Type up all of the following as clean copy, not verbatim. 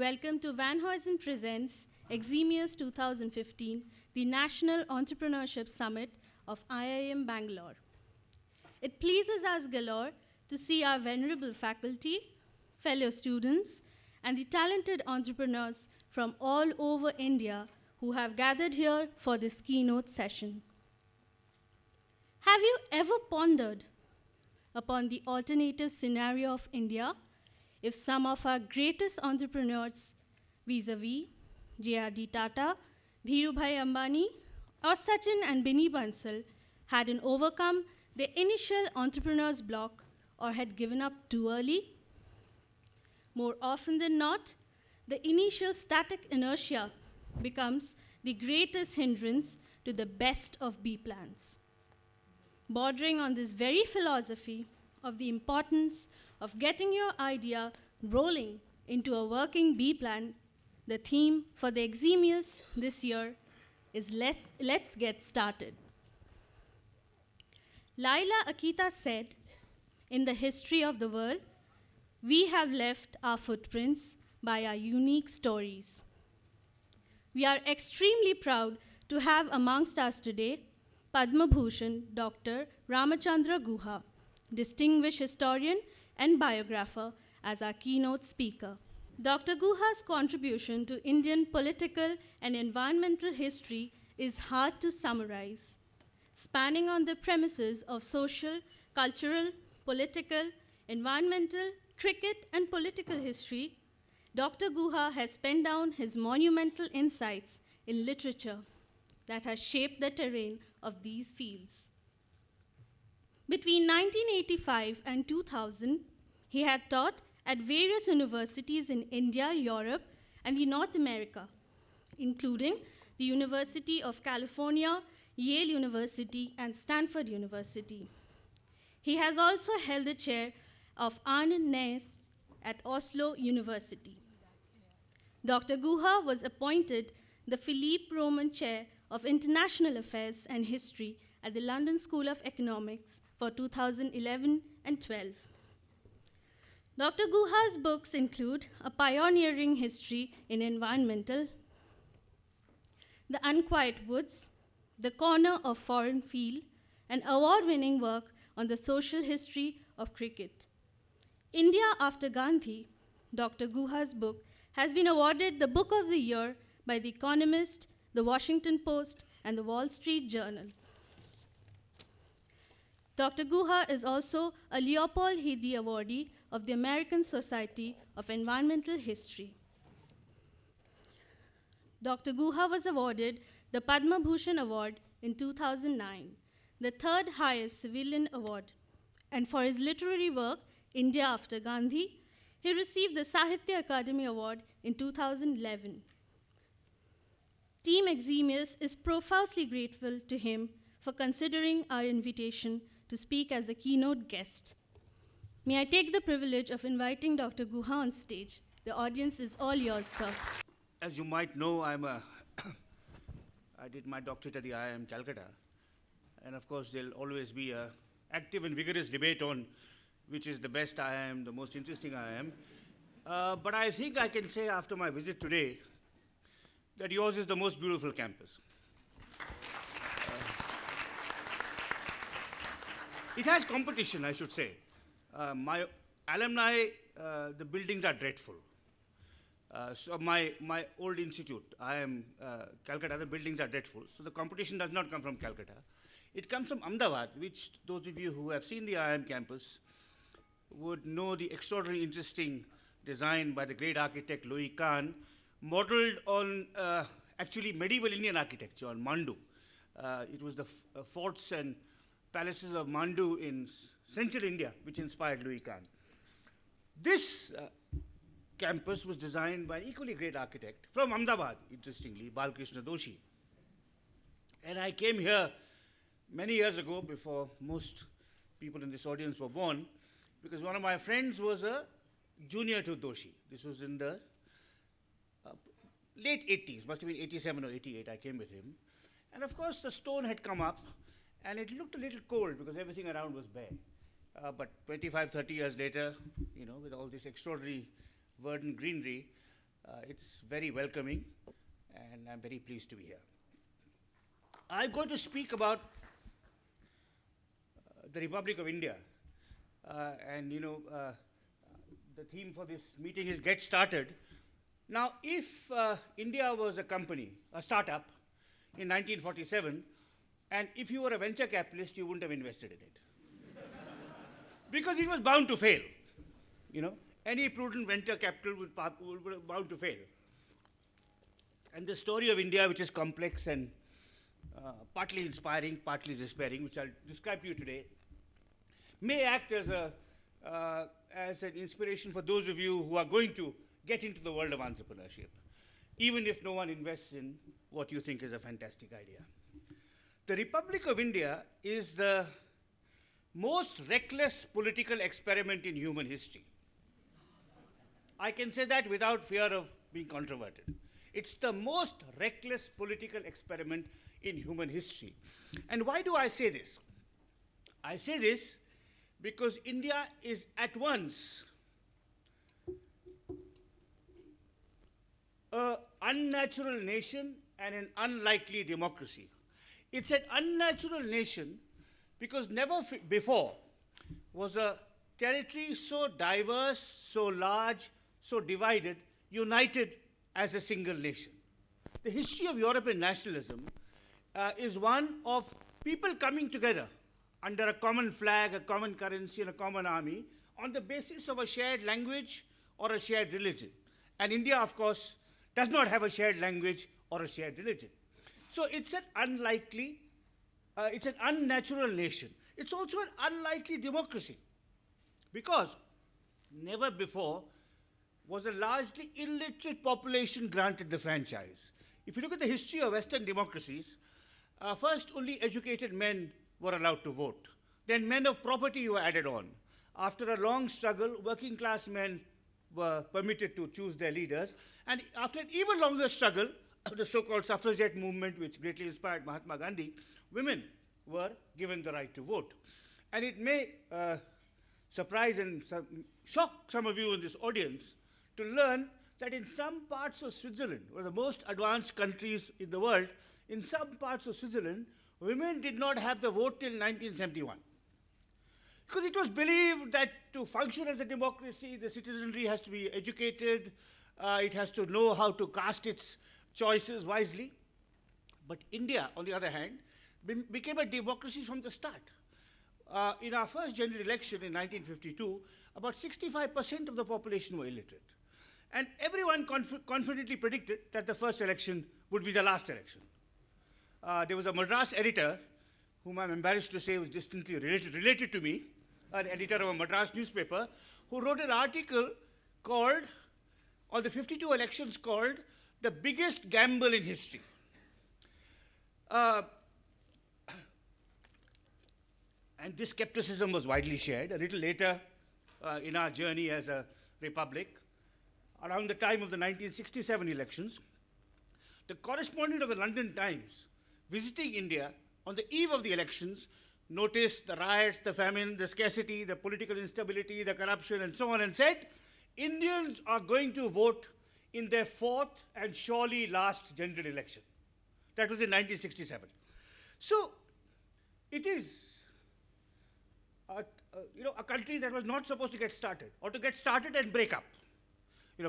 welcome to Van Huysen Presents Eximius 2015, the National Entrepreneurship Summit of IIM Bangalore. It pleases us galore to see our venerable faculty, fellow students, and the talented entrepreneurs from all over India who have gathered here for this keynote session. Have you ever pondered upon the alternative scenario of India if some of our greatest entrepreneurs vis-a-vis J.R.D. Tata, Dhirubhai Ambani, or Sachin and Binny Bansal hadn't overcome their initial entrepreneur's block or had given up too early? More often than not, the initial static inertia becomes the greatest hindrance to the best of B plans. Bordering on this very philosophy of the importance of getting your idea rolling into a working B plan, the theme for the Exemius this year is Let's Get Started. Laila Akita said, in the history of the world, we have left our footprints by our unique stories. We are extremely proud to have amongst us today Padma Bhushan Dr. Ramachandra Guha, distinguished historian and biographer, as our keynote speaker. Dr. Guha's contribution to Indian political and environmental history is hard to summarize. Spanning on the premises of social, cultural, political, environmental, cricket, and political history, Dr. Guha has penned down his monumental insights in literature that has shaped the terrain of these fields. Between 1985 and 2000, he had taught at various universities in India, Europe, and North America, including the University of California, Yale University, and Stanford University. He has also held the chair of Arne Næss at Oslo University. Dr. Guha was appointed the Philippe Roman Chair of International Affairs and History at the London School of Economics for 2011 and 12. Dr. Guha's books include A Pioneering History in Environmental, The Unquiet Woods, The Corner of Foreign Field, and award-winning work on the social history of cricket. India After Gandhi, Dr. Guha's book, has been awarded the Book of the Year by The Economist, The Washington Post, and The Wall Street Journal. Dr. Guha is also a Leopold Hedy awardee of the American Society of Environmental History. Dr. Guha was awarded the Padma Bhushan Award in 2009, the third highest civilian award. And for his literary work, India After Gandhi, he received the Sahitya Akademi Award in 2011. Team Eximius is profusely grateful to him for considering our invitation to speak as a keynote guest. May I take the privilege of inviting Dr. Guha on stage. The audience is all yours, sir. As you might know, I did my doctorate at the IIM Calcutta. And of course, there'll always be an active and vigorous debate on which is the best IIM, the most interesting IIM. But I think I can say after my visit today that yours is the most beautiful campus. It has competition, I should say. My alumni, the buildings are dreadful. So my old institute, IIM Calcutta, the buildings are dreadful. So the competition does not come from Calcutta. It comes from Ahmedabad, which those of you who have seen the IIM campus would know the extraordinarily interesting design by the great architect Louis Kahn, modeled on actually medieval Indian architecture, on Mandu. It was the forts and palaces of Mandu in central India which inspired Louis Kahn. This campus was designed by an equally great architect from Ahmedabad, interestingly, Balkrishna Doshi. And I came here many years ago, before most people in this audience were born, because one of my friends was a junior to Doshi. This was in the late 80s, must have been 87 or 88, I came with him. And of course, the stone had come up, and it looked a little cold because everything around was bare. But 25, 30 years later, with all this extraordinary verdant greenery, It's very welcoming, and I'm very pleased to be here. I'm going to speak about the Republic of India. The theme for this meeting is Get Started. Now, if India was a company, a startup, in 1947, and if you were a venture capitalist, you wouldn't have invested in it. Because it was bound to fail. Any prudent venture capital would be bound to fail. And the story of India, which is complex and partly inspiring, partly despairing, which I'll describe to you today, may act as an inspiration for those of you who are going to get into the world of entrepreneurship, even if no one invests in what you think is a fantastic idea. The Republic of India is the most reckless political experiment in human history. I can say that without fear of being controverted. It's the most reckless political experiment in human history. And why do I say this? I say this because India is at once an unnatural nation and an unlikely democracy. It's an unnatural nation because never before was a territory so diverse, so large, so divided, united as a single nation. The history of European nationalism is one of people coming together under a common flag, a common currency, and a common army on the basis of a shared language or a shared religion. And India, of course, does not have a shared language or a shared religion. So it's an it's an unnatural nation. It's also an unlikely democracy because never before was a largely illiterate population granted the franchise. If you look at the history of Western democracies, first only educated men were allowed to vote. Then men of property were added on. After a long struggle, working class men were permitted to choose their leaders. And after an even longer struggle, the so-called suffragette movement, which greatly inspired Mahatma Gandhi, women were given the right to vote. And it may surprise and shock some of you in this audience to learn that in some parts of Switzerland, one of the most advanced countries in the world, in some parts of Switzerland, women did not have the vote till 1971. Because it was believed that to function as a democracy, the citizenry has to be educated, it has to know how to cast its choices wisely. But India, on the other hand, became a democracy from the start. In our first general election in 1952, about 65% of the population were illiterate. And everyone confidently predicted that the first election would be the last election. There was a Madras editor, whom I'm embarrassed to say was distantly related to me, an editor of a Madras newspaper, who wrote an article called, on the 52 elections called, The Biggest Gamble in History. And this skepticism was widely shared. A little later in our journey as a republic, around the time of the 1967 elections, the correspondent of the London Times, visiting India on the eve of the elections, noticed the riots, the famine, the scarcity, the political instability, the corruption, and so on, and said, Indians are going to vote in their fourth and surely last general election. That was in 1967. So it is a country that was not supposed to get started, or to get started and break up.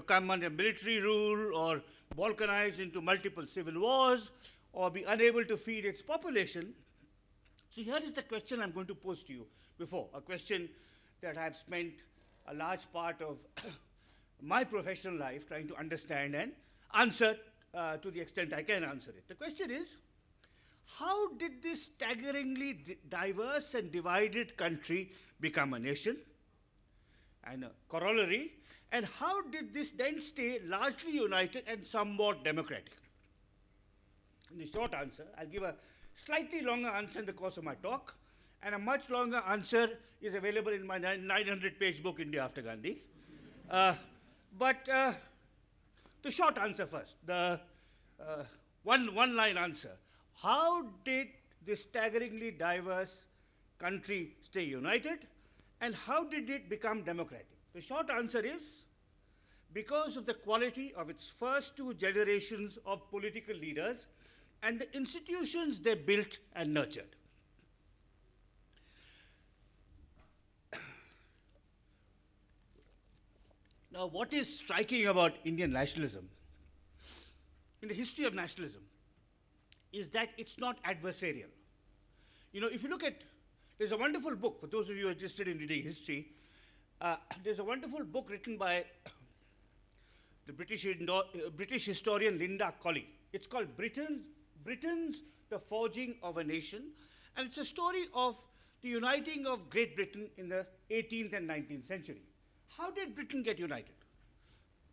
Come under military rule, or balkanize into multiple civil wars, or be unable to feed its population. So here is the question I'm going to pose to you before, a question that I've spent a large part of my professional life trying to understand and answer to the extent I can answer it. The question is, how did this staggeringly diverse and divided country become a nation? And a corollary, and how did this then stay largely united and somewhat democratic? In the short answer, I'll give a slightly longer answer in the course of my talk, and a much longer answer is available in my 900-page book, India After Gandhi. But the short answer first, the one-line answer. How did this staggeringly diverse country stay united, and how did it become democratic? The short answer is because of the quality of its first two generations of political leaders and the institutions they built and nurtured. Now, what is striking about Indian nationalism, in the history of nationalism, is that it's not adversarial. You know, if you look at, there's a wonderful book, for those of you who are interested in reading history, there's a wonderful book written by the British historian Linda Colley. It's called Britain's The Forging of a Nation, and it's a story of the uniting of Great Britain in the 18th and 19th century. How did Britain get united?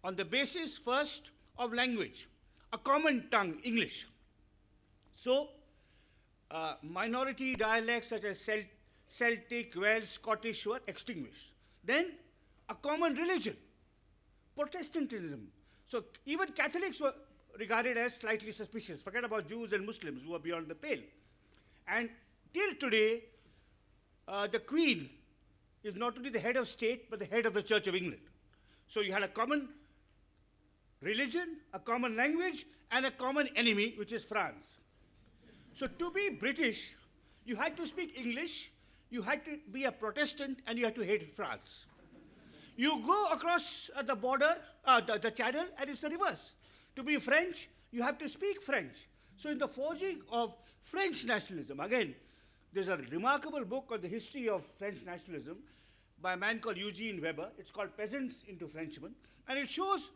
On the basis, first, of language, a common tongue, English. So, minority dialects such as Celtic, Welsh, Scottish were extinguished. Then, a common religion, Protestantism. So, even Catholics were regarded as slightly suspicious. Forget about Jews and Muslims who are beyond the pale. And till today, the Queen is not only the head of state, but the head of the Church of England. So you had a common religion, a common language, and a common enemy, which is France. So to be British, you had to speak English, you had to be a Protestant, and you had to hate France. You go across the border, the channel, and it's the reverse. To be French, you have to speak French. So in the forging of French nationalism, again, there's a remarkable book on the history of French nationalism by a man called Eugene Weber. It's called Peasants into Frenchmen. And it shows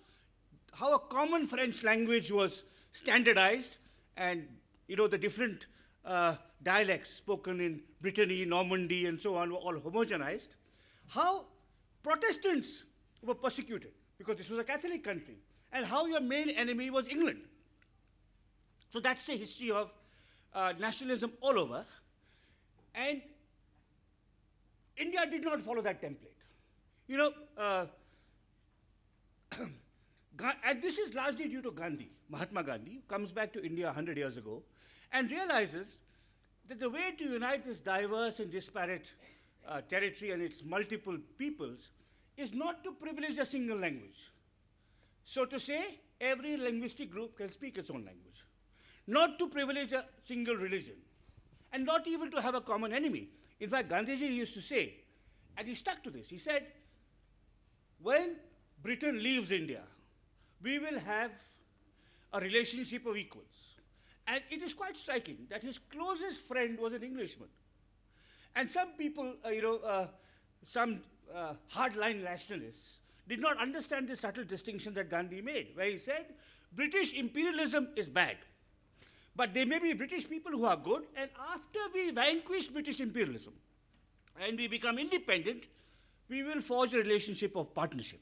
how a common French language was standardized and, you know, the different dialects spoken in Brittany, Normandy, and so on were all homogenized. How Protestants were persecuted because this was a Catholic country. And how your main enemy was England. So that's the history of nationalism all over. And India did not follow that template. You know, and this is largely due to Gandhi, Mahatma Gandhi, who comes back to India 100 years ago and realizes that the way to unite this diverse and disparate territory and its multiple peoples is not to privilege a single language. So to say, every linguistic group can speak its own language. Not to privilege a single religion. And not even to have a common enemy. In fact, Gandhiji used to say, and he stuck to this, he said, when Britain leaves India, we will have a relationship of equals. And it is quite striking that his closest friend was an Englishman. And some people, some hardline nationalists did not understand the subtle distinction that Gandhi made, where he said, British imperialism is bad. But there may be British people who are good, and after we vanquish British imperialism and we become independent, we will forge a relationship of partnership.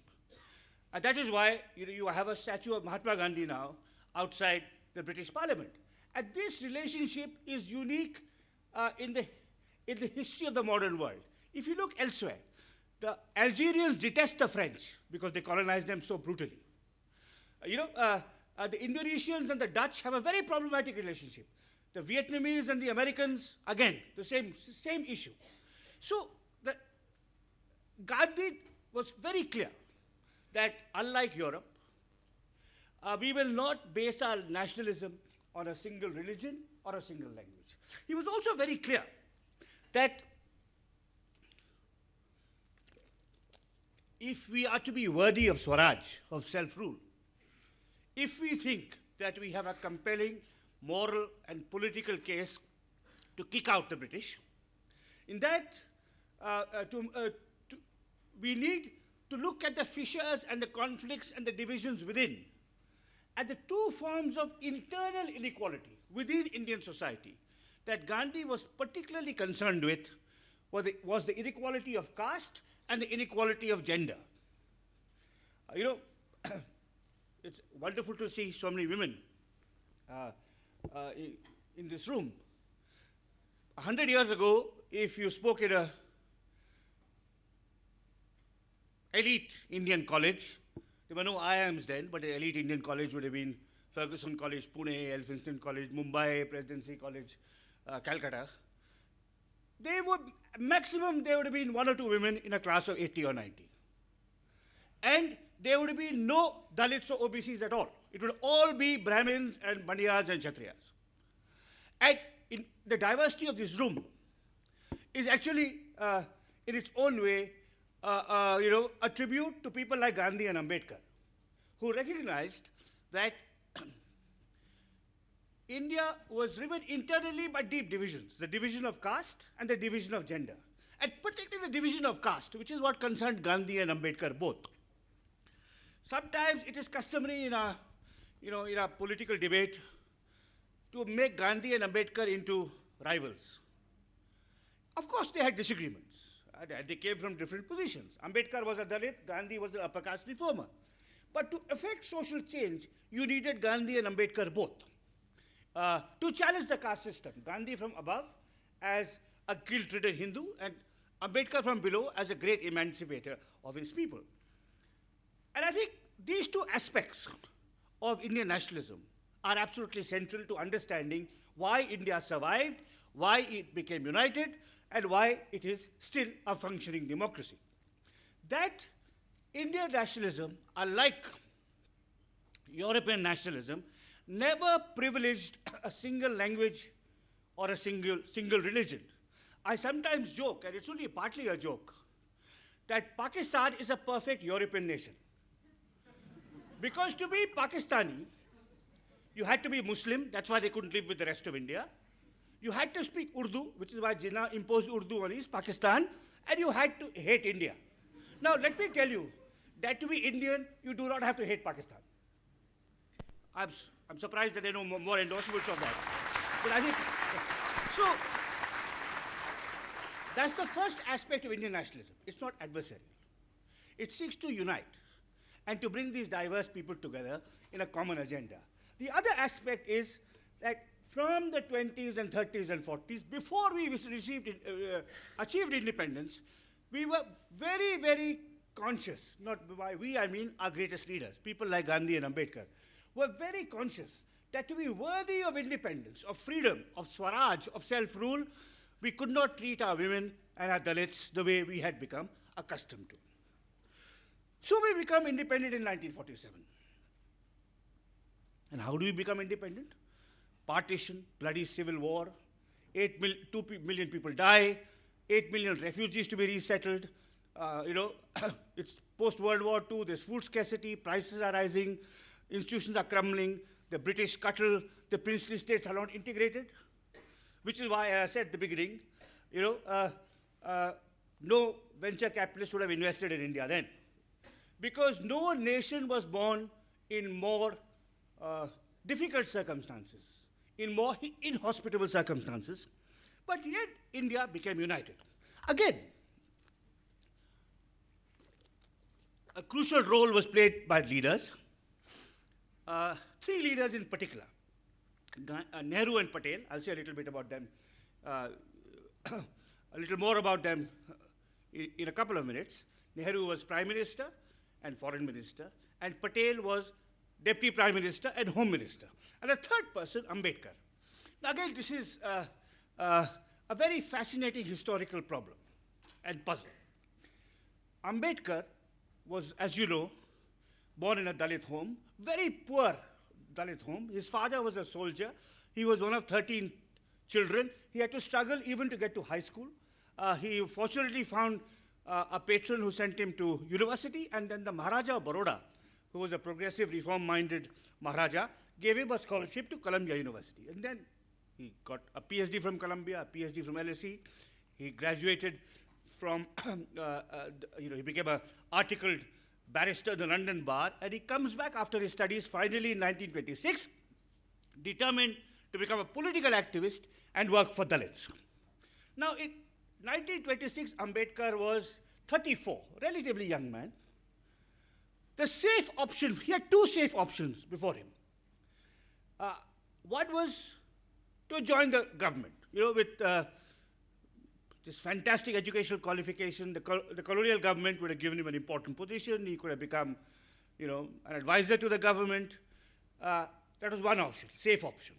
And that is why you have a statue of Mahatma Gandhi now outside the British Parliament. And this relationship is unique in the history of the modern world. If you look elsewhere, the Algerians detest the French because they colonized them so brutally. The Indonesians and the Dutch have a very problematic relationship. The Vietnamese and the Americans, again, the same issue. So Gandhi was very clear that unlike Europe, we will not base our nationalism on a single religion or a single language. He was also very clear that if we are to be worthy of Swaraj, of self-rule, if we think that we have a compelling moral and political case to kick out the British, in that we need to look at the fissures and the conflicts and the divisions within, and the two forms of internal inequality within Indian society that Gandhi was particularly concerned with was the inequality of caste and the inequality of gender. It's wonderful to see so many women in this room. 100 years ago, if you spoke at a elite Indian college, there were no IIMs then, but an elite Indian college would have been Ferguson College, Pune, Elphinstone College, Mumbai, Presidency College, Calcutta. There would have been one or two women in a class of 80 or 90. And there would be no Dalits or OBCs at all. It would all be Brahmins and Baniyas and Kshatriyas. And in the diversity of this room is actually, in its own way, a tribute to people like Gandhi and Ambedkar, who recognized that India was driven internally by deep divisions, the division of caste and the division of gender, and particularly the division of caste, which is what concerned Gandhi and Ambedkar both. Sometimes it is customary in a political debate to make Gandhi and Ambedkar into rivals. Of course, they had disagreements. They came from different positions. Ambedkar was a Dalit, Gandhi was an upper caste reformer. But to effect social change, you needed Gandhi and Ambedkar both. To challenge the caste system, Gandhi from above as a guilt-ridden Hindu, and Ambedkar from below as a great emancipator of his people. And I think these two aspects of Indian nationalism are absolutely central to understanding why India survived, why it became united, and why it is still a functioning democracy. That Indian nationalism, unlike European nationalism, never privileged a single language or a single religion. I sometimes joke, and it's only partly a joke, that Pakistan is a perfect European nation. Because to be Pakistani, you had to be Muslim, that's why they couldn't live with the rest of India. You had to speak Urdu, which is why Jinnah imposed Urdu on East Pakistan, and you had to hate India. Now, let me tell you that to be Indian, you do not have to hate Pakistan. I'm surprised that there are no more endorsements of that. But I think, so, that's the first aspect of Indian nationalism. It's not adversarial. It seeks to unite and to bring these diverse people together in a common agenda. The other aspect is that from the 20s and 30s and 40s, before we achieved independence, we were very, very conscious, not by we, I mean our greatest leaders, people like Gandhi and Ambedkar, were very conscious that to be worthy of independence, of freedom, of Swaraj, of self-rule, we could not treat our women and our Dalits the way we had become accustomed to. So we become independent in 1947. And how do we become independent? Partition, bloody civil war, 2 million people die, 8 million refugees to be resettled. It's post-World War II, there's food scarcity, prices are rising, institutions are crumbling, the British scuttle, the princely states are not integrated, which is why I said at the beginning, no venture capitalist would have invested in India then. Because no nation was born in more difficult circumstances, in more inhospitable circumstances, but yet India became united. Again, a crucial role was played by leaders, 3 leaders in particular, Nehru and Patel. I'll say a little bit about them, a little more about them in a couple of minutes. Nehru was Prime Minister and Foreign Minister, and Patel was Deputy Prime Minister and Home Minister. And the third person, Ambedkar. Now again, this is a very fascinating historical problem and puzzle. Ambedkar was, as you know, born in a Dalit home, very poor Dalit home. His father was a soldier. He was one of 13 children. He had to struggle even to get to high school. He fortunately found a patron who sent him to university, and then the Maharaja of Baroda, who was a progressive, reform-minded Maharaja, gave him a scholarship to Columbia University. And then he got a PhD from Columbia, a PhD from LSE. He graduated from, he became an articled barrister in the London Bar, and he comes back after his studies finally in 1926, determined to become a political activist and work for Dalits. Now, in 1926, Ambedkar was 34, relatively young man. The safe option, he had 2 safe options before him. One was to join the government, with this fantastic educational qualification. The colonial government would have given him an important position. He could have become, an advisor to the government. That was one option, safe option.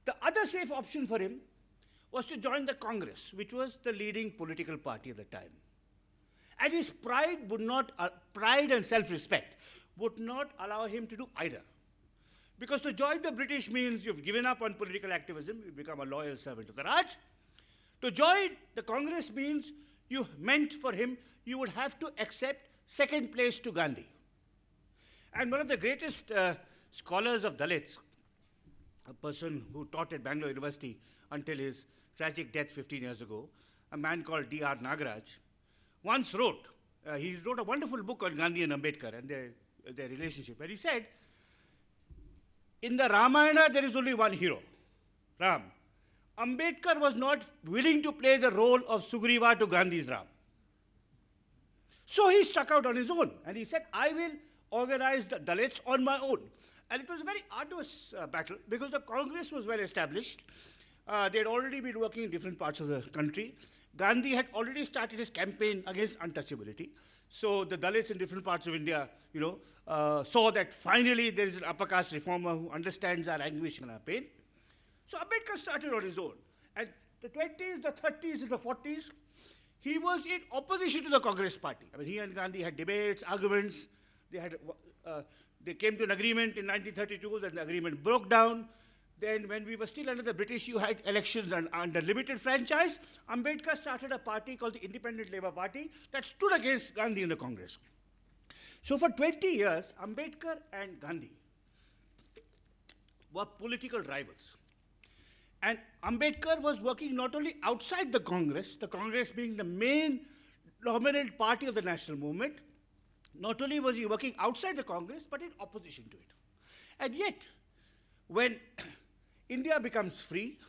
The other safe option for him was to join the Congress, which was the leading political party at the time. And his pride and self-respect would not allow him to do either. Because to join the British means you've given up on political activism, you become a loyal servant of the Raj. To join the Congress means you meant for him, you would have to accept second place to Gandhi. And one of the greatest scholars of Dalits, a person who taught at Bangalore University until his tragic death 15 years ago, a man called D.R. Nagaraj, once wrote, he wrote a wonderful book on Gandhi and Ambedkar and their relationship, where he said, in the Ramayana, there is only one hero, Ram. Ambedkar was not willing to play the role of Sugriva to Gandhi's Ram. So he struck out on his own, and he said, I will organize the Dalits on my own. And it was a very arduous battle, because the Congress was well established. They had already been working in different parts of the country. Gandhi had already started his campaign against untouchability. So the Dalits in different parts of India, saw that finally there is an upper caste reformer who understands our anguish and our pain. So Ambedkar started on his own. And the 20s, the 30s, and the 40s, he was in opposition to the Congress party. I mean, he and Gandhi had debates, arguments. They came to an agreement in 1932, then the agreement broke down. Then when we were still under the British, you had elections under limited franchise. Ambedkar started a party called the Independent Labour Party that stood against Gandhi in the Congress. So for 20 years, Ambedkar and Gandhi were political rivals. And Ambedkar was working not only outside the Congress being the main dominant party of the national movement, not only was he working outside the Congress, but in opposition to it. And yet, when India becomes free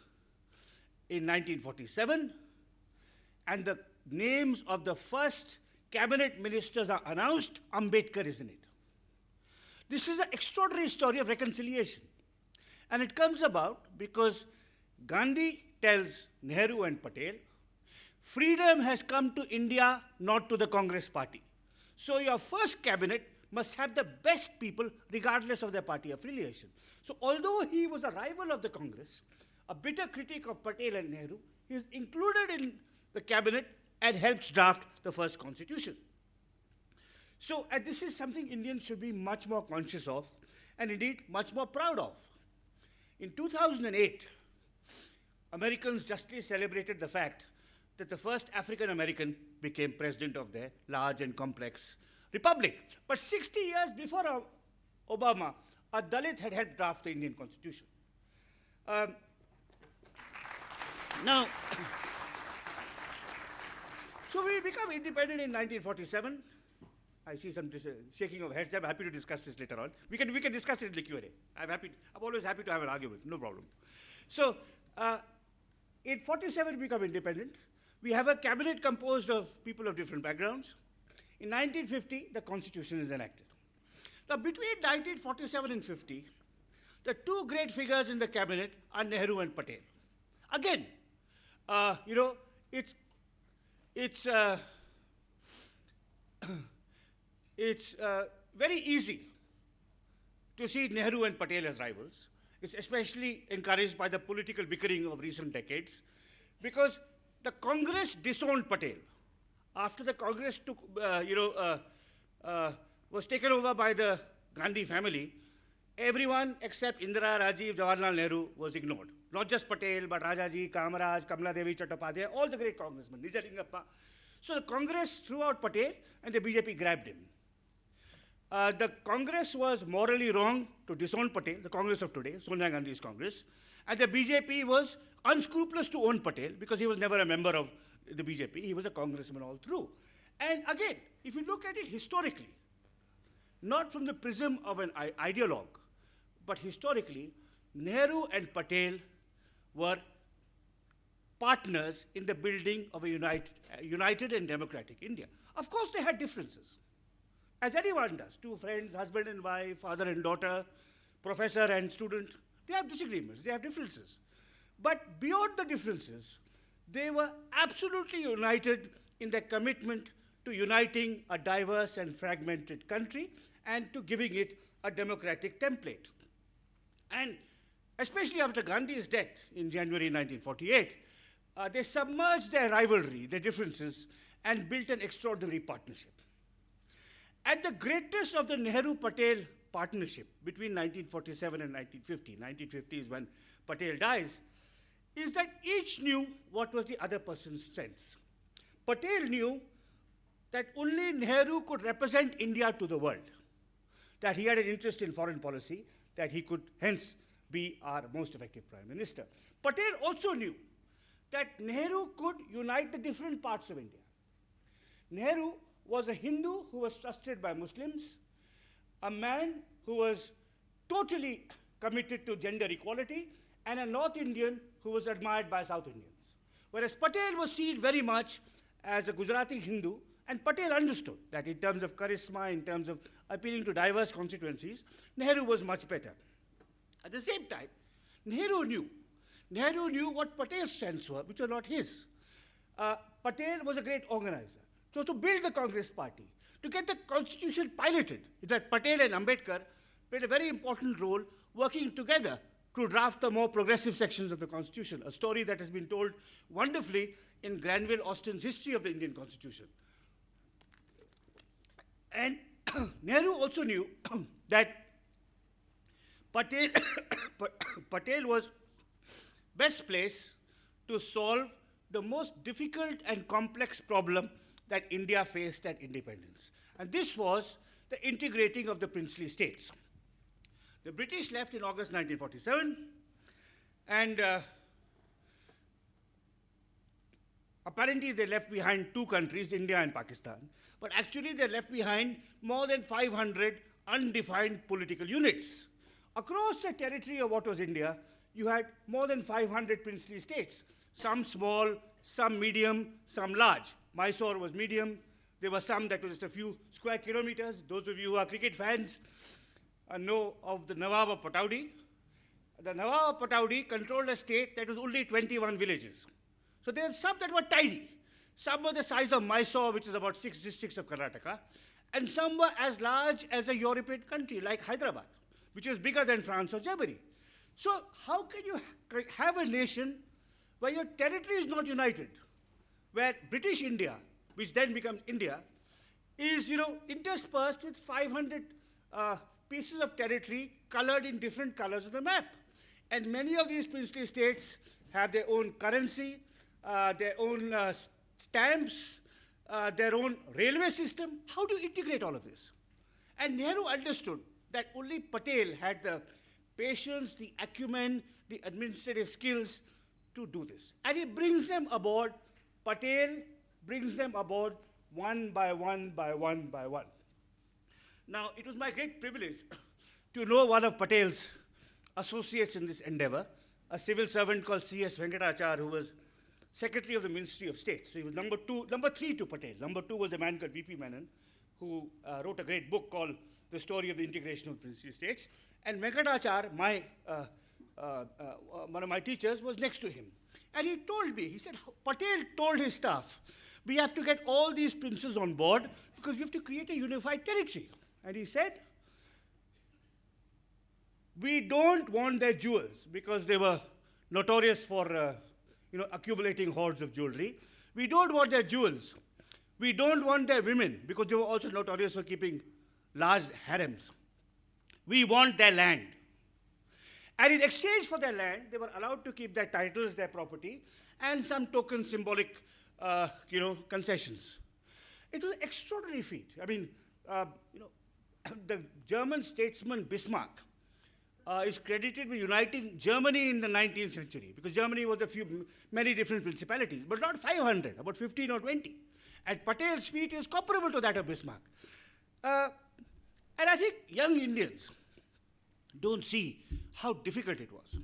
in 1947, and the names of the first cabinet ministers are announced, Ambedkar is in it. This is an extraordinary story of reconciliation. And it comes about because Gandhi tells Nehru and Patel, freedom has come to India, not to the Congress party. So your first cabinet must have the best people regardless of their party affiliation. So although he was a rival of the Congress, a bitter critic of Patel and Nehru, he is included in the cabinet and helps draft the first constitution. So and this is something Indians should be much more conscious of, and indeed much more proud of. In 2008, Americans justly celebrated the fact that the first African American became president of their large and complex republic. But 60 years before Obama, a Dalit had helped draft the Indian Constitution. Now, so we become independent in 1947. I see some shaking of heads. I'm happy to discuss this later on. We can discuss it in the Q&A. I'm always happy to have an argument, no problem. So, in 47 we become independent. We have a cabinet composed of people of different backgrounds. In 1950, the Constitution is enacted. Now, between 1947 and 50, the two great figures in the cabinet are Nehru and Patel. Again, it's very easy to see Nehru and Patel as rivals. It's especially encouraged by the political bickering of recent decades, because the Congress disowned Patel. After the Congress was taken over by the Gandhi family, everyone except Indira, Rajiv, Jawaharlal Nehru was ignored. Not just Patel, but Rajaji, Kamaraj, Kamala Devi Chattopadhyay, all the great congressmen, Nijalingappa. So the Congress threw out Patel and the BJP grabbed him. The Congress was morally wrong to disown Patel, the Congress of today, Sonia Gandhi's Congress, and the BJP was unscrupulous to own Patel because he was never a member of the BJP, he was a congressman all through. And again, if you look at it historically, not from the prism of an ideologue, but historically, Nehru and Patel were partners in the building of a united and democratic India. Of course, they had differences, as anyone does. Two friends, husband and wife, father and daughter, professor and student, they have disagreements, they have differences. But beyond the differences, they were absolutely united in their commitment to uniting a diverse and fragmented country and to giving it a democratic template. And especially after Gandhi's death in January 1948, they submerged their rivalry, their differences, and built an extraordinary partnership. At the greatest of the Nehru-Patel partnership between 1947 and 1950, 1950 is when Patel dies, is that each knew what was the other person's strengths. Patel knew that only Nehru could represent India to the world, that he had an interest in foreign policy, that he could hence be our most effective prime minister. Patel also knew that Nehru could unite the different parts of India. Nehru was a Hindu who was trusted by Muslims, a man who was totally committed to gender equality, and a North Indian who was admired by South Indians. Whereas Patel was seen very much as a Gujarati Hindu, and Patel understood that in terms of charisma, in terms of appealing to diverse constituencies, Nehru was much better. At the same time, Nehru knew what Patel's strengths were, which were not his. Patel was a great organizer. So to build the Congress party, to get the constitution piloted, in fact, Patel and Ambedkar played a very important role working together to draft the more progressive sections of the Constitution, a story that has been told wonderfully in Granville Austin's History of the Indian Constitution. And Nehru also knew that Patel was best placed to solve the most difficult and complex problem that India faced at independence. And this was the integrating of the princely states. The British left in August 1947, and apparently they left behind two countries, India and Pakistan, but actually they left behind more than 500 undefined political units. Across the territory of what was India, you had more than 500 princely states, some small, some medium, some large. Mysore was medium. There were some that were just a few square kilometers. Those of you who are cricket fans know of the Nawab of Pataudi. The Nawab of Pataudi controlled a state that was only 21 villages. So there were some that were tiny. Some were the size of Mysore, which is about 6 districts of Karnataka, and some were as large as a European country like Hyderabad, which is bigger than France or Germany. So how can you have a nation where your territory is not united, where British India, which then becomes India, is interspersed with 500 pieces of territory colored in different colors of the map? And many of these princely states have their own currency, their own stamps, their own railway system. How do you integrate all of this? And Nehru understood that only Patel had the patience, the acumen, the administrative skills to do this. And he brings them aboard. Patel brings them aboard one by one by one by one. Now, it was my great privilege to know one of Patel's associates in this endeavor, a civil servant called C.S. Venkatachar, who was Secretary of the Ministry of State. So he was number three to Patel. Number two was a man called V.P. Menon, who wrote a great book called The Story of the Integration of Princely States. And Venkatachar, one of my teachers, was next to him. And he told me, he said, Patel told his staff, we have to get all these princes on board because we have to create a unified territory. And he said, we don't want their jewels because they were notorious for accumulating hoards of jewelry. We don't want their jewels. We don't want their women because they were also notorious for keeping large harems. We want their land. And in exchange for their land, they were allowed to keep their titles, their property, and some token symbolic concessions. It was an extraordinary feat. I mean, the German statesman Bismarck is credited with uniting Germany in the 19th century, because Germany was many different principalities, but not 500, about 15 or 20. And Patel's feat is comparable to that of Bismarck. And I think young Indians don't see how difficult it was.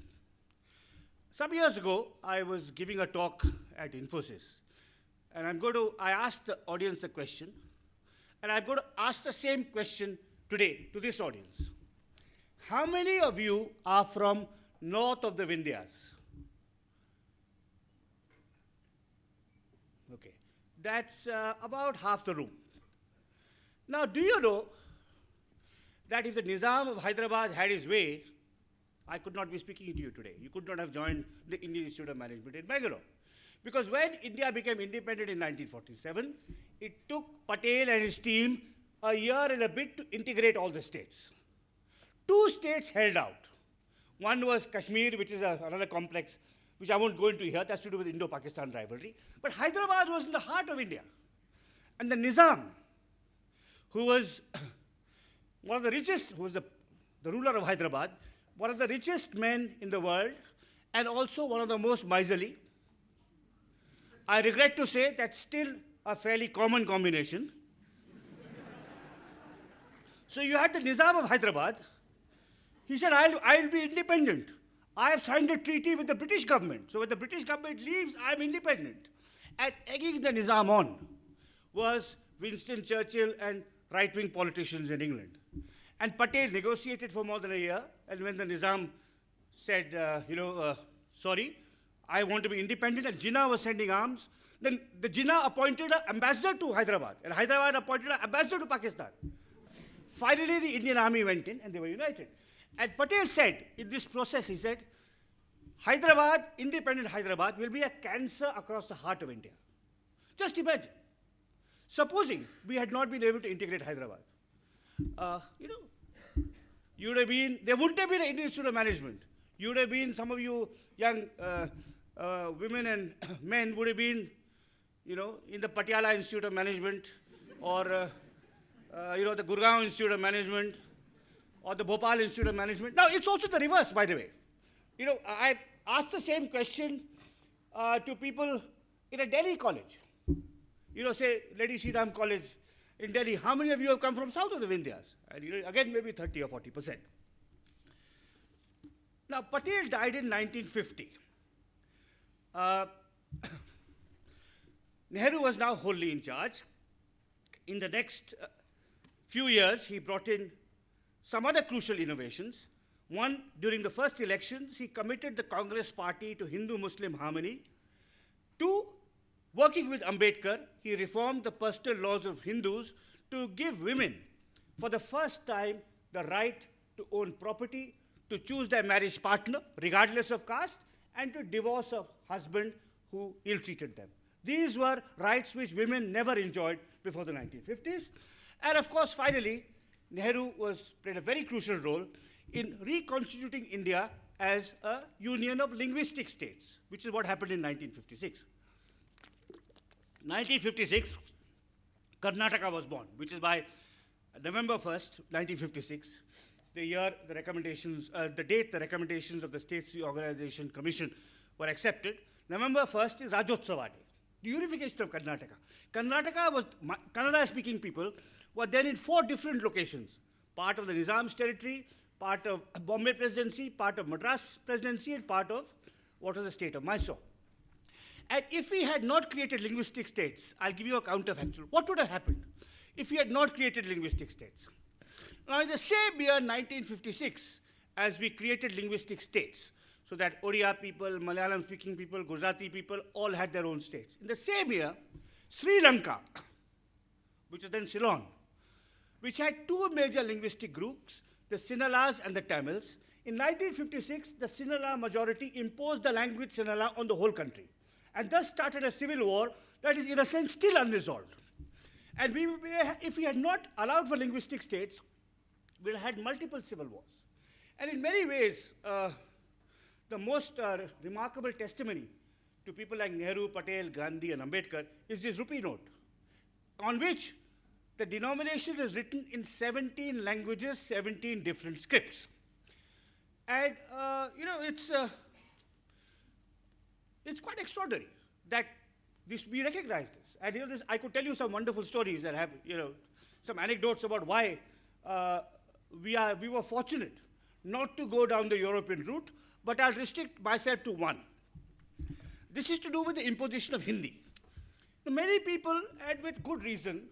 Some years ago, I was giving a talk at Infosys, and I asked the audience the question, and I'm going to ask the same question today to this audience. How many of you are from north of the Vindhyas? Okay, that's about half the room. Now, do you know that if the Nizam of Hyderabad had his way, I could not be speaking to you today. You could not have joined the Indian Institute of Management in Bangalore. Because when India became independent in 1947, it took Patel and his team a year and a bit to integrate all the states. Two states held out. One was Kashmir, which is another complex, which I won't go into here. That's to do with Indo-Pakistan rivalry. But Hyderabad was in the heart of India. And the Nizam, who was one of the richest, who was the ruler of Hyderabad, one of the richest men in the world, and also one of the most miserly. I regret to say that's still a fairly common combination. So you had the Nizam of Hyderabad. He said, I'll be independent. I have signed a treaty with the British government. So when the British government leaves, I'm independent. And egging the Nizam on was Winston Churchill and right-wing politicians in England. And Patel negotiated for more than a year. And when the Nizam said, sorry, I want to be independent, and Jinnah was sending arms, then the Jinnah appointed an ambassador to Hyderabad, and Hyderabad appointed an ambassador to Pakistan. Finally, the Indian army went in, and they were united. And Patel said, in this process, he said, Hyderabad, independent Hyderabad, will be a cancer across the heart of India. Just imagine. Supposing we had not been able to integrate Hyderabad. You would have been, there wouldn't have been an Indian Institute of Management. You would have been, some of you young women and men would have been, in the Patiala Institute of Management, or, the Gurgaon Institute of Management, or the Bhopal Institute of Management. Now, it's also the reverse, by the way. I asked the same question to people in a Delhi college. Say, Lady Sri Ram College in Delhi, how many of you have come from south of the Vindhyas? And again, maybe 30 or 40%. Now, Patel died in 1950. Nehru was now wholly in charge. In the next few years, he brought in some other crucial innovations. One, during the first elections, he committed the Congress party to Hindu-Muslim harmony. Two, working with Ambedkar, he reformed the personal laws of Hindus to give women, for the first time, the right to own property, to choose their marriage partner, regardless of caste, and to divorce a husband who ill-treated them. These were rights which women never enjoyed before the 1950s. And of course, finally, Nehru played a very crucial role in reconstituting India as a union of linguistic states, which is what happened in 1956. 1956, Karnataka was born, which is by November 1st, 1956, the date the recommendations of the States Reorganization Commission were accepted. November 1st is Rajotsava Day, the unification of Karnataka. Kannada-speaking people were then in 4 different locations, part of the Nizam's territory, part of Bombay Presidency, part of Madras Presidency, and part of what was the state of Mysore. And if we had not created linguistic states, I'll give you a counterfactual. What would have happened if we had not created linguistic states? Now, in the same year, 1956, as we created linguistic states, so that Odia people, Malayalam-speaking people, Gujarati people, all had their own states. In the same year, Sri Lanka, which was then Ceylon, which had 2 major linguistic groups, the Sinhalas and the Tamils. In 1956, the Sinhala majority imposed the language Sinhala on the whole country, and thus started a civil war that is, in a sense, still unresolved. And if we had not allowed for linguistic states, we would have had multiple civil wars. And in many ways, the most remarkable testimony to people like Nehru, Patel, Gandhi, and Ambedkar is this rupee note, on which the denomination is written in 17 languages, 17 different scripts. And, it's quite extraordinary that we recognize this. And I could tell you some wonderful stories that have, some anecdotes about why we were fortunate not to go down the European route, but I'll restrict myself to one. This is to do with the imposition of Hindi. Now, many people, and with good reason,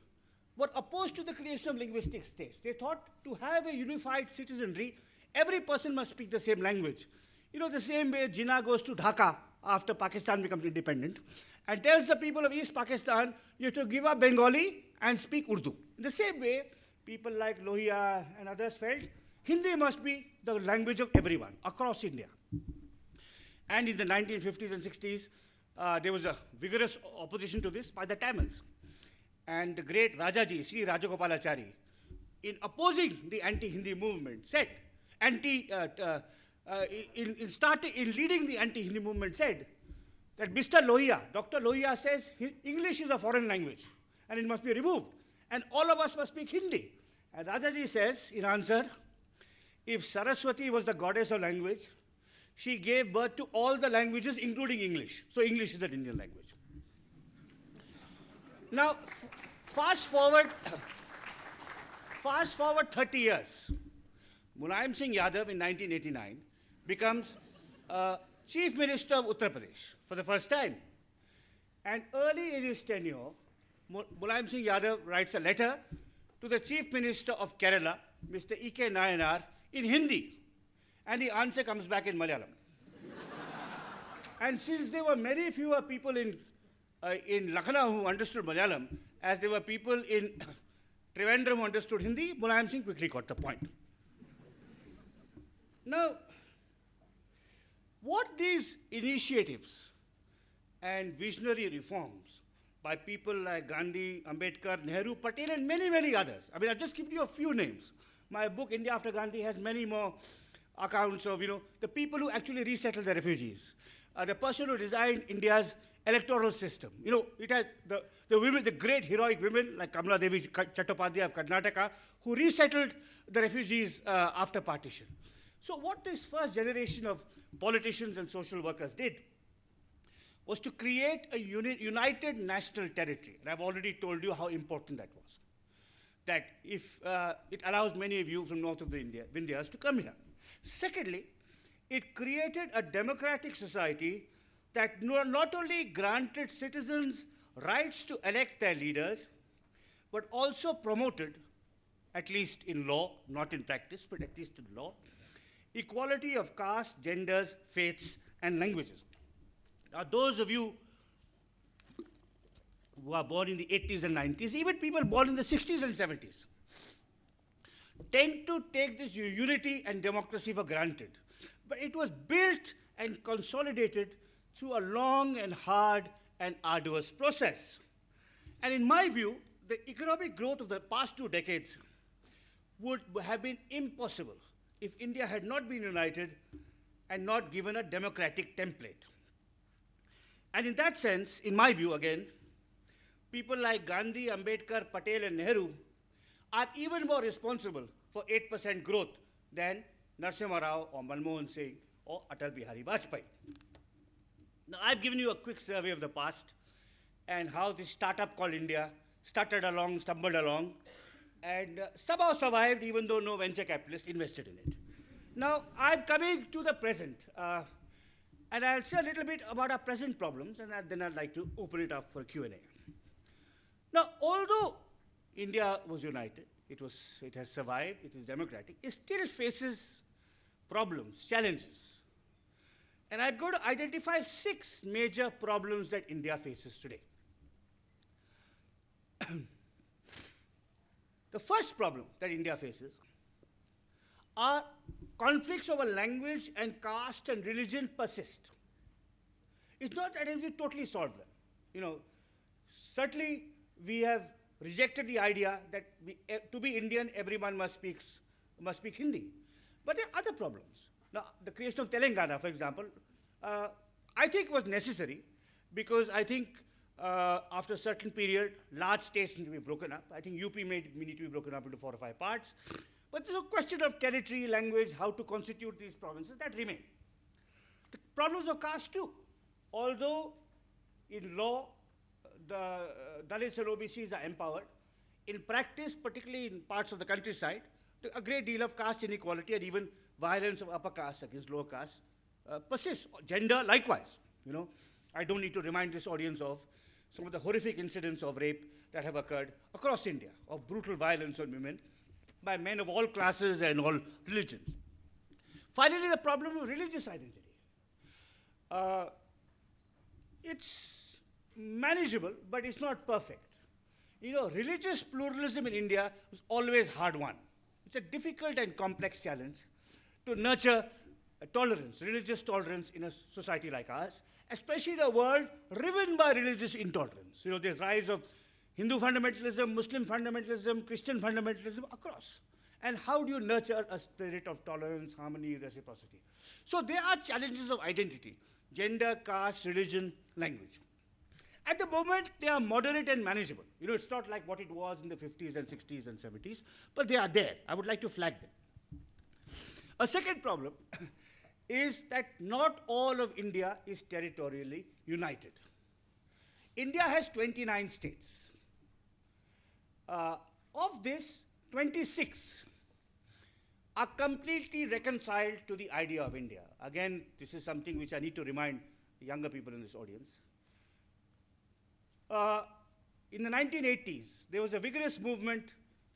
were opposed to the creation of linguistic states. They thought to have a unified citizenry, every person must speak the same language. The same way Jinnah goes to Dhaka after Pakistan becomes independent and tells the people of East Pakistan, you have to give up Bengali and speak Urdu. In the same way, people like Lohia and others felt Hindi must be the language of everyone across India. And in the 1950s and 60s, there was a vigorous opposition to this by the Tamils. and the great Rajaji, Sri Rajagopalachari, in opposing the anti-Hindi movement, said, in leading the anti-Hindi movement, said that Mr. Lohia, Dr. Lohia says English is a foreign language and it must be removed, and all of us must speak Hindi. And Rajaji says, in answer, if Saraswati was the goddess of language, she gave birth to all the languages, including English. So English is an Indian language. Now, fast forward 30 years. Mulayam Singh Yadav in 1989 becomes Chief Minister of Uttar Pradesh for the first time. And early in his tenure, Mulayam Singh Yadav writes a letter to the Chief Minister of Kerala, Mr. E.K. Nayanar, in Hindi. And the answer comes back in Malayalam. And since there were many fewer people in Lucknow who understood Malayalam, as there were people in Trivandrum who understood Hindi, Mulayam Singh quickly got the point. Now, what these initiatives and visionary reforms by people like Gandhi, Ambedkar, Nehru-Patel, and many, many others. I mean, I've just given you a few names. My book, India After Gandhi, has many more accounts of, the people who actually resettled the refugees, the person who designed India's electoral system. It has the women, the great heroic women like Kamala Devi Chattopadhyay of Karnataka, who resettled the refugees after partition. So what this first generation of politicians and social workers did was to create a united national territory. And I've already told you how important that was. That if it allows many of you from north of the Vindhyas to come here. Secondly, it created a democratic society that not only granted citizens rights to elect their leaders, but also promoted, at least in law, not in practice, but at least in law, equality of caste, genders, faiths, and languages. Now, those of you who are born in the 80s and 90s, even people born in the 60s and 70s, tend to take this unity and democracy for granted. But it was built and consolidated through a long and hard and arduous process. And in my view, the economic growth of the past 2 decades would have been impossible if India had not been united and not given a democratic template. And in that sense, in my view again, people like Gandhi, Ambedkar, Patel, and Nehru are even more responsible for 8% growth than Narasimha Rao or Manmohan Singh or Atal Bihari Vajpayee. Now, I've given you a quick survey of the past and how this startup called India stuttered along, stumbled along, and somehow survived even though no venture capitalist invested in it. Now, I'm coming to the present, and I'll say a little bit about our present problems, and then I'd like to open it up for Q&A. Now, although India was united, it has survived, it is democratic, it still faces problems, challenges. And I'm going to identify 6 major problems that India faces today. The first problem that India faces are conflicts over language and caste and religion persist. It's not that we totally solved them. Certainly we have rejected the idea that to be Indian, everyone must speak Hindi. But there are other problems. Now, the creation of Telangana, for example, I think was necessary because I think after a certain period, large states need to be broken up. I think UP may need to be broken up into 4 or 5 parts. But there's a question of territory, language, how to constitute these provinces, that remain. The problems of caste too. Although in law, the Dalits and OBCs are empowered, in practice, particularly in parts of the countryside, a great deal of caste inequality and even violence of upper caste against lower caste persists. Gender, likewise. I don't need to remind this audience of some of the horrific incidents of rape that have occurred across India, of brutal violence on women by men of all classes and all religions. Finally, the problem of religious identity. It's manageable, but it's not perfect. Religious pluralism in India was always hard won. It's a difficult and complex challenge to nurture tolerance, religious tolerance in a society like ours, especially in a world riven by religious intolerance. There's rise of Hindu fundamentalism, Muslim fundamentalism, Christian fundamentalism across. And how do you nurture a spirit of tolerance, harmony, reciprocity? So there are challenges of identity: gender, caste, religion, language. At the moment, they are moderate and manageable. You know, it's not like what it was in the 50s and 60s and 70s, but they are there. I would like to flag them. A second problem is that not all of India is territorially united. India has 29 states. Of this, 26 are completely reconciled to the idea of India. Again, this is something which I need to remind younger people in this audience. In the 1980s, there was a vigorous movement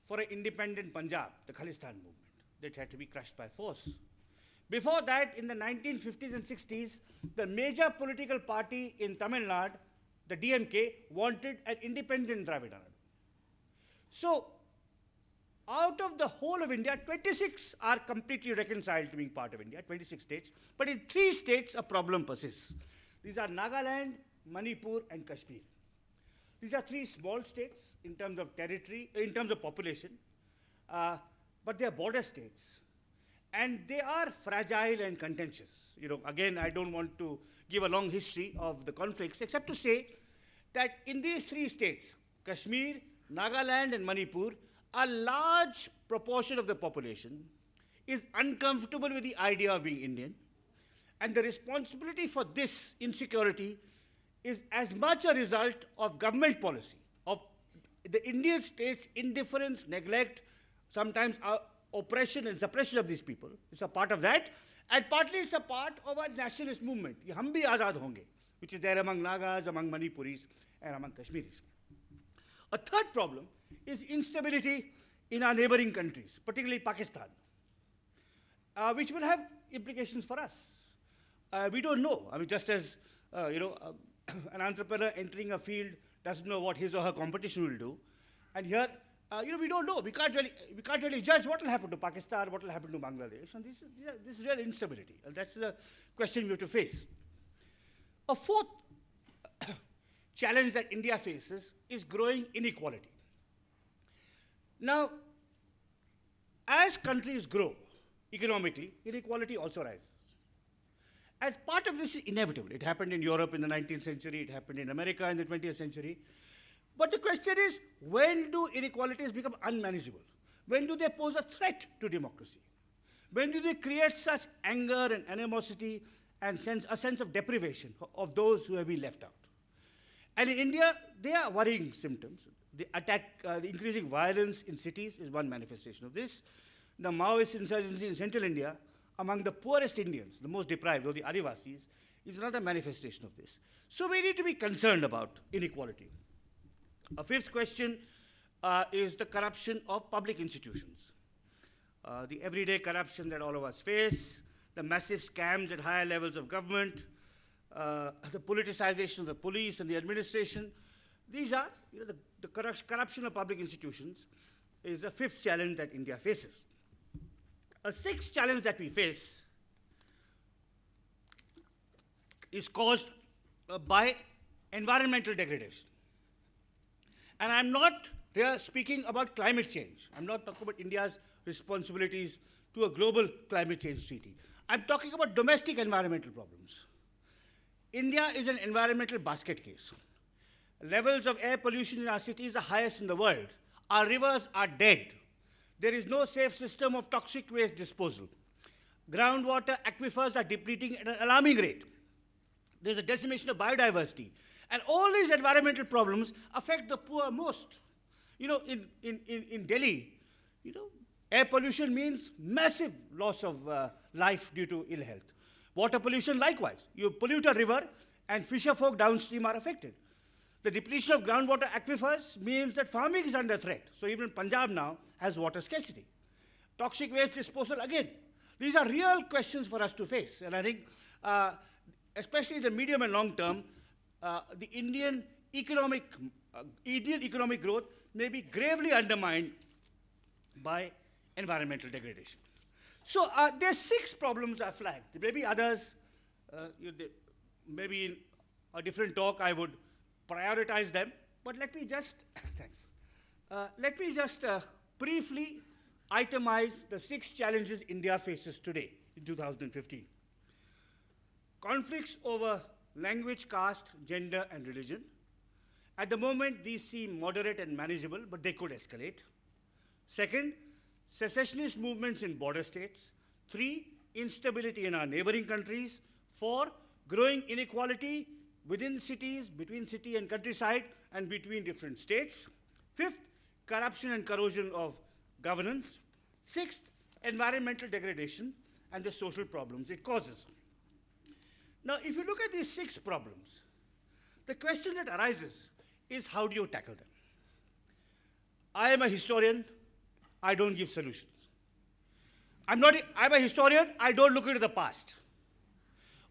for an independent Punjab, the Khalistan movement, that had to be crushed by force. Before that, in the 1950s and 60s, the major political party in Tamil Nadu, the DMK, wanted an independent Dravidian Nadu. So, out of the whole of India, 26 are completely reconciled to being part of India, 26 states. But in 3 states, a problem persists. These are Nagaland, Manipur, and Kashmir. These are 3 small states in terms of territory, in terms of population, but they are border states. And they are fragile and contentious. You know, again, I don't want to give a long history of the conflicts, except to say that in these 3 states, Kashmir, Nagaland, and Manipur, a large proportion of the population is uncomfortable with the idea of being Indian. And the responsibility for this insecurity is as much a result of government policy, of the Indian state's indifference, neglect, sometimes oppression and suppression of these people. It's a part of that. And partly it's a part of our nationalist movement, ye hum bhi azad honge, which is there among Nagas, among Manipuris, and among Kashmiris. A third problem is instability in our neighboring countries, particularly Pakistan, which will have implications for us. We don't know. I mean, just as an entrepreneur entering a field doesn't know what his or her competition will do, and here, we don't know. We can't really judge what will happen to Pakistan, what will happen to Bangladesh, and this is real instability. And that's the question we have to face. A fourth challenge that India faces is growing inequality. Now, as countries grow economically, inequality also rises. As part of this is inevitable. It happened in Europe in the 19th century, it happened in America in the 20th century. But the question is, when do inequalities become unmanageable? When do they pose a threat to democracy? When do they create such anger and animosity and a sense of deprivation of those who have been left out? And in India, there are worrying symptoms. The increasing violence in cities is one manifestation of this. The Maoist insurgency in central India among the poorest Indians, the most deprived, or the Adivasis, is another manifestation of this. So we need to be concerned about inequality. A fifth question is the corruption of public institutions. The everyday corruption that all of us face, the massive scams at higher levels of government, the politicization of the police and the administration. These are, the corruption of public institutions is a fifth challenge that India faces. A sixth challenge that we face is caused by environmental degradation. And I'm not here speaking about climate change. I'm not talking about India's responsibilities to a global climate change treaty. I'm talking about domestic environmental problems. India is an environmental basket case. Levels of air pollution in our cities are highest in the world. Our rivers are dead. There is no safe system of toxic waste disposal. Groundwater aquifers are depleting at an alarming rate. There's a decimation of biodiversity. And all these environmental problems affect the poor most. In Delhi, air pollution means massive loss of life due to ill health. Water pollution, likewise. You pollute a river, and fisher folk downstream are affected. The depletion of groundwater aquifers means that farming is under threat. So even Punjab now has water scarcity. Toxic waste disposal, again. These are real questions for us to face. And I think, especially in the medium and long term, the Indian economic growth may be gravely undermined by environmental degradation. So there are 6 problems I flagged. There may be others. Maybe in a different talk I would prioritize them. But let me just, thanks. Let me just briefly itemize the 6 challenges India faces today in 2015. Conflicts over language, caste, gender, and religion. At the moment, these seem moderate and manageable, but they could escalate. Second, secessionist movements in border states. 3, instability in our neighboring countries. 4, growing inequality within cities, between city and countryside, and between different states. 5th, corruption and corrosion of governance. 6th, environmental degradation and the social problems it causes. Now, if you look at these 6 problems, the question that arises is, how do you tackle them? I am a historian. I don't give solutions. I'm a historian. I don't look into the past.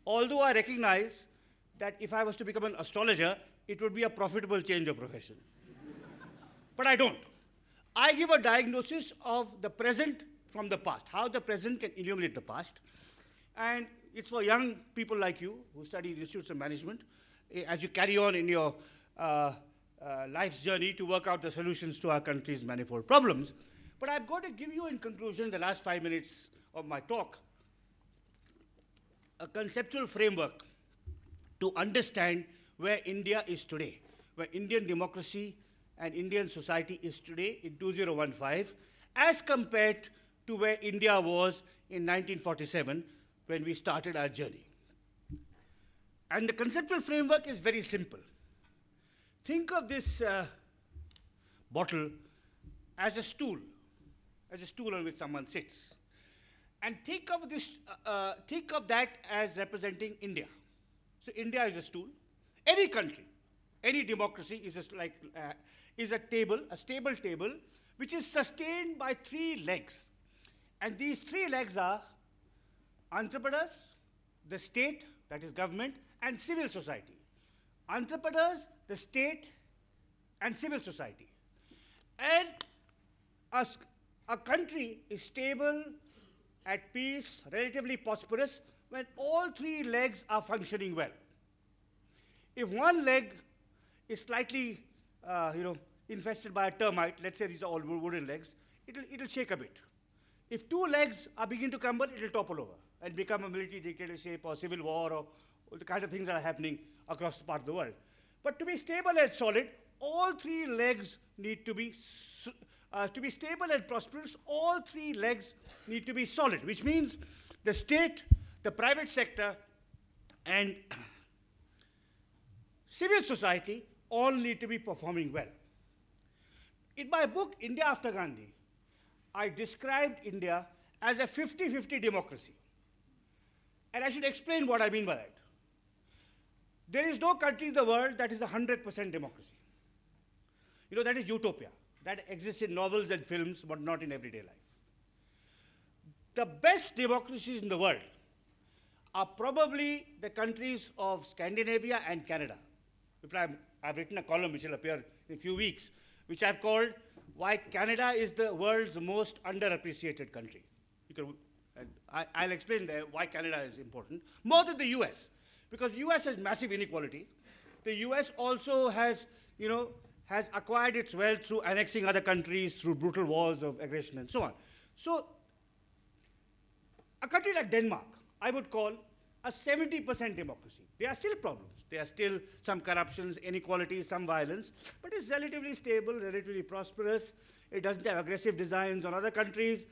Although I recognize that if I was to become an astrologer, it would be a profitable change of profession. But I don't. I give a diagnosis of the present from the past, how the present can illuminate the past. And it's for young people like you who study institutes of management, as you carry on in your life's journey to work out the solutions to our country's manifold problems. But I'm going to give you, in conclusion, the last 5 minutes of my talk, a conceptual framework to understand where India is today, where Indian democracy and Indian society is today in 2015, as compared to where India was in 1947 when we started our journey. And the conceptual framework is very simple. Think of this bottle as a stool on which someone sits. And think of that as representing India. So India is a stool. Any country, any democracy is a table, a stable table, which is sustained by 3 legs. And these 3 legs are entrepreneurs, the state, that is government, and civil society. Entrepreneurs, the state, and civil society. And a country is stable, at peace, relatively prosperous, when all 3 legs are functioning well. If one leg is slightly, infested by a termite, let's say these are all wooden legs, it'll shake a bit. If 2 legs are beginning to crumble, it'll topple over and become a military dictatorship or civil war or the kind of things that are happening across the part of the world. But to be stable and solid, all 3 legs need to be stable and prosperous, all 3 legs need to be solid, which means the state, the private sector, and civil society all need to be performing well. In my book, India After Gandhi, I described India as a 50-50 democracy. And I should explain what I mean by that. There is no country in the world that is 100% democracy. That is utopia. That exists in novels and films, but not in everyday life. The best democracies in the world are probably the countries of Scandinavia and Canada. I've written a column which will appear in a few weeks, which I've called Why Canada is the World's Most Underappreciated Country. I'll explain there why Canada is important, more than the US, because the US has massive inequality. The US also has acquired its wealth through annexing other countries, through brutal wars of aggression and so on. So a country like Denmark, I would call a 70% democracy. There are still problems. There are still some corruptions, inequalities, some violence, but it's relatively stable, relatively prosperous. It doesn't have aggressive designs on other countries.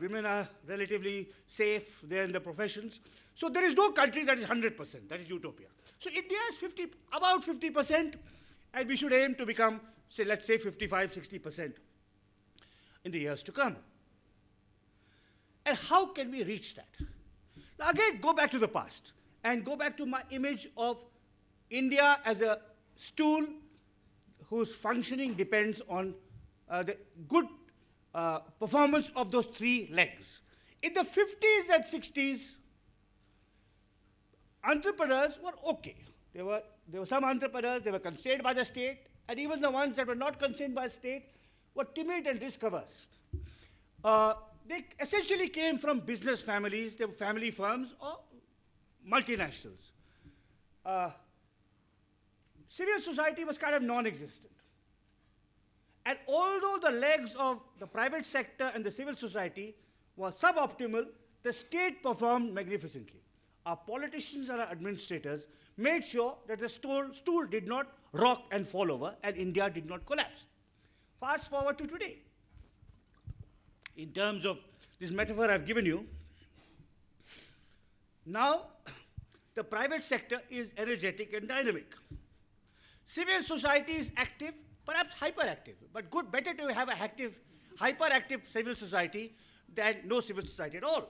Women are relatively safe there in the professions. So there is no country that is 100%. That is utopia. So India is about 50%, and we should aim to become, let's say 55, 60% in the years to come. And how can we reach that? Now again, go back to the past and go back to my image of India as a stool whose functioning depends on the good performance of those 3 legs. In the 50s and 60s, entrepreneurs were okay. There were some entrepreneurs, they were constrained by the state, and even the ones that were not constrained by the state were timid and risk-averse. They essentially came from business families, they were family firms or multinationals. civil society was kind of non-existent. And although the legs of the private sector and the civil society were suboptimal, the state performed magnificently. Our politicians and our administrators made sure that the stool did not rock and fall over, and India did not collapse. Fast forward to today. In terms of this metaphor I've given you, now the private sector is energetic and dynamic. Civil society is active, perhaps hyperactive, but better to have a hyperactive civil society than no civil society at all.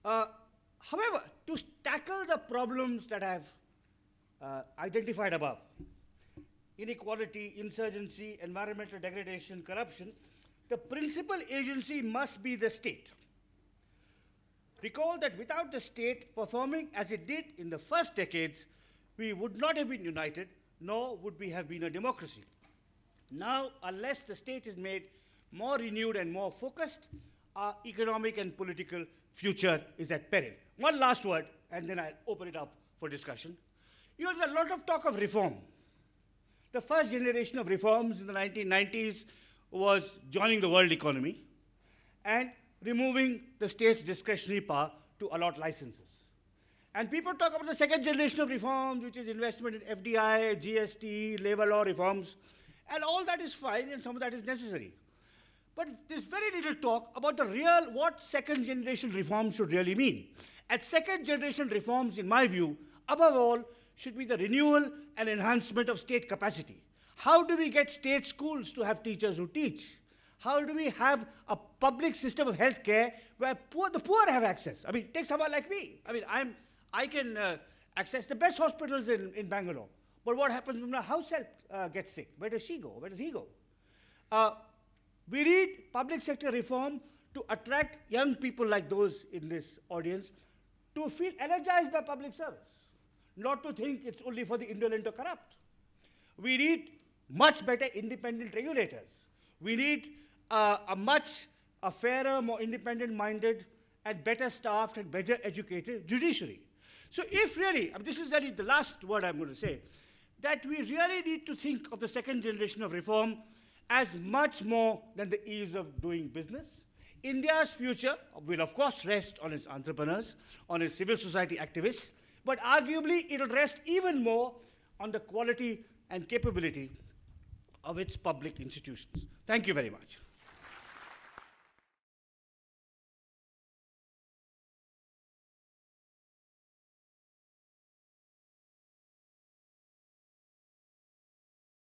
However, to tackle the problems that I've identified above, inequality, insurgency, environmental degradation, corruption, the principal agency must be the state. Recall that without the state performing as it did in the first decades, we would not have been united, nor would we have been a democracy. Now, unless the state is made more renewed and more focused, our economic and political future is at peril. One last word, and then I'll open it up for discussion. There's a lot of talk of reform. The first generation of reforms in the 1990s was joining the world economy and removing the state's discretionary power to allot licenses. And people talk about the second generation of reforms, which is investment in FDI, GST, labor law reforms, and all that is fine, and some of that is necessary. But there's very little talk about what second generation reforms should really mean. And second generation reforms, in my view, above all, should be the renewal and enhancement of state capacity. How do we get state schools to have teachers who teach? How do we have a public system of healthcare where the poor have access? I mean, take someone like me. I mean, I can access the best hospitals in Bangalore. But what happens when my house help gets sick? Where does she go? Where does he go? We need public sector reform to attract young people like those in this audience to feel energized by public service, not to think it's only for the indolent or corrupt. We need much better independent regulators. We need a fairer, more independent-minded, and better staffed and better educated judiciary. So if really, this is really the last word I'm going to say, that we really need to think of the second generation of reform as much more than the ease of doing business. India's future will, of course, rest on its entrepreneurs, on its civil society activists, but arguably it will rest even more on the quality and capability of its public institutions. Thank you very much.